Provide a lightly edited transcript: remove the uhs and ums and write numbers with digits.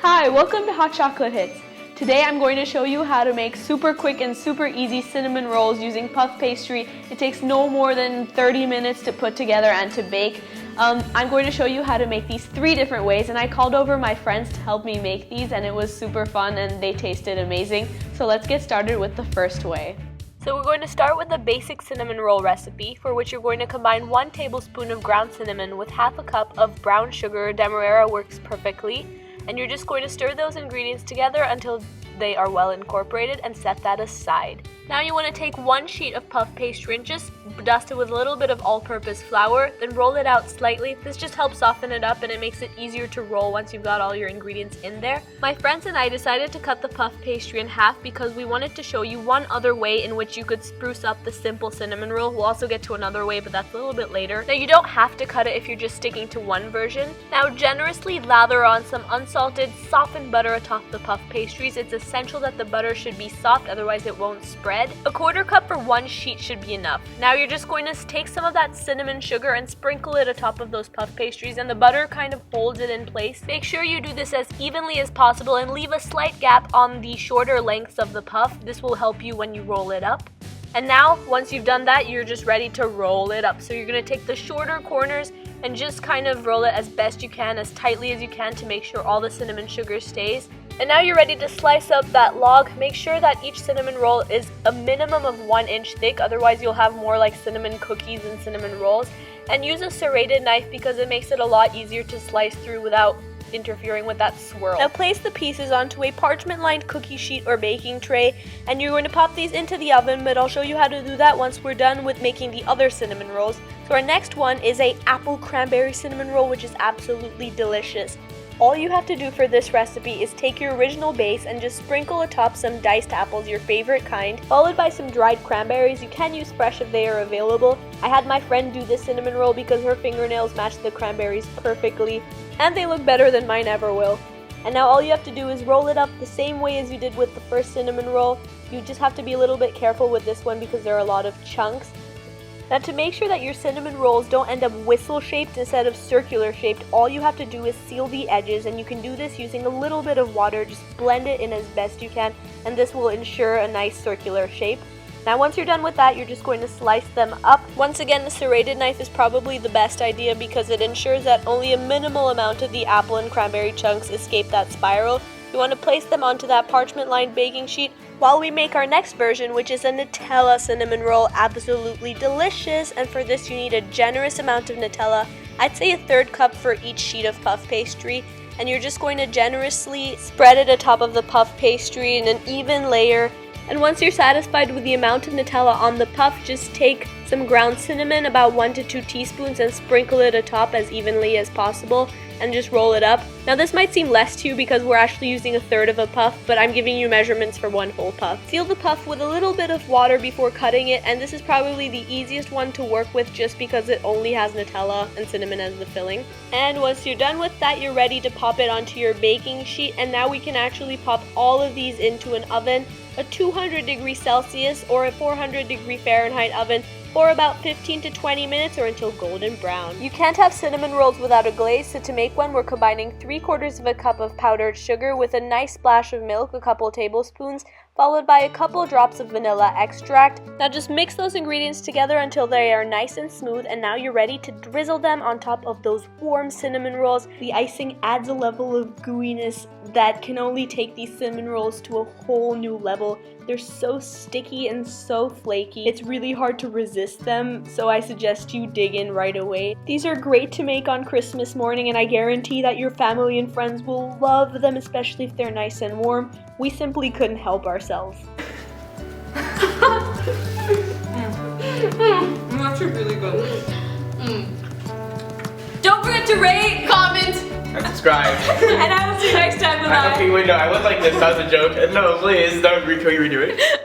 Hi, welcome to Hot Chocolate Hits. Today I'm going to show you how to make super quick and super easy cinnamon rolls using puff pastry. It takes no more than 30 minutes to put together and to bake. I'm going to show you how to make these 3 different ways, and I called over my friends to help me make these, and it was super fun and they tasted amazing. So let's get started with the first way. So we're going to start with the basic cinnamon roll recipe, for which you're going to combine 1 tablespoon of ground cinnamon with half a cup of brown sugar. Demerara works perfectly. And you're just going to stir those ingredients together until they are well incorporated and set that aside. Now you want to take 1 sheet of puff pastry and just dust it with a little bit of all-purpose flour, then roll it out slightly. This just helps soften it up and it makes it easier to roll once you've got all your ingredients in there. My friends and I decided to cut the puff pastry in half because we wanted to show you one other way in which you could spruce up the simple cinnamon roll. We'll also get to another way, but that's a little bit later. Now you don't have to cut it if you're just sticking to one version. Now generously lather on some unsalted, softened butter atop the puff pastries. It's essential that the butter should be soft, otherwise it won't spread. A 1/4 cup for 1 sheet should be enough. Now you're just going to take some of that cinnamon sugar and sprinkle it atop of those puff pastries, and the butter kind of holds it in place. Make sure you do this as evenly as possible and leave a slight gap on the shorter lengths of the puff. This will help you when you roll it up. And now, once you've done that, you're just ready to roll it up. So you're going to take the shorter corners and just kind of roll it as best you can, as tightly as you can, to make sure all the cinnamon sugar stays. And now you're ready to slice up that log. Make sure that each cinnamon roll is a minimum of 1 inch thick, otherwise you'll have more like cinnamon cookies than cinnamon rolls. And use a serrated knife because it makes it a lot easier to slice through without interfering with that swirl. Now place the pieces onto a parchment-lined cookie sheet or baking tray, and you're going to pop these into the oven, but I'll show you how to do that once we're done with making the other cinnamon rolls. So our next one is a apple cranberry cinnamon roll, which is absolutely delicious. All you have to do for this recipe is take your original base and just sprinkle atop some diced apples, your favorite kind, followed by some dried cranberries. You can use fresh if they are available. I had my friend do this cinnamon roll because her fingernails match the cranberries perfectly, and they look better than mine ever will. And now all you have to do is roll it up the same way as you did with the first cinnamon roll. You just have to be a little bit careful with this one because there are a lot of chunks. Now to make sure that your cinnamon rolls don't end up whistle-shaped instead of circular-shaped, all you have to do is seal the edges, and you can do this using a little bit of water. Just blend it in as best you can, and this will ensure a nice circular shape. Now once you're done with that, you're just going to slice them up. Once again, the serrated knife is probably the best idea because it ensures that only a minimal amount of the apple and cranberry chunks escape that spiral. You want to place them onto that parchment-lined baking sheet while we make our next version, which is a Nutella cinnamon roll. Absolutely delicious, and for this you need a generous amount of Nutella. I'd say a 1/3 cup for each sheet of puff pastry, and you're just going to generously spread it atop of the puff pastry in an even layer. And once you're satisfied with the amount of Nutella on the puff, just take some ground cinnamon, about 1 to 2 teaspoons, and sprinkle it atop as evenly as possible, and just roll it up. Now this might seem less to you because we're actually using a 1/3 of a puff, but I'm giving you measurements for 1 whole puff. Seal the puff with a little bit of water before cutting it, and this is probably the easiest one to work with just because it only has Nutella and cinnamon as the filling. And once you're done with that, you're ready to pop it onto your baking sheet, and now we can actually pop all of these into an oven, a 200 °C or a 400 Fahrenheit oven, for about 15 to 20 minutes or until golden brown. You can't have cinnamon rolls without a glaze, so to make one, we're combining 3/4 of a cup of powdered sugar with a nice splash of milk, a couple tablespoons, followed by a couple drops of vanilla extract. Now just mix those ingredients together until they are nice and smooth, and now you're ready to drizzle them on top of those warm cinnamon rolls. The icing adds a level of gooiness that can only take these cinnamon rolls to a whole new level. They're so sticky and so flaky, it's really hard to resist them, so I suggest you dig in right away. These are great to make on Christmas morning, and I guarantee that your family and friends will love them, especially if they're nice and warm. We simply couldn't help ourselves. It's actually really good. Don't forget to rate, comment, and subscribe. And I will see you next time. Bye-bye. Wait, no, I went like this. That was a joke. No, please, don't redo it.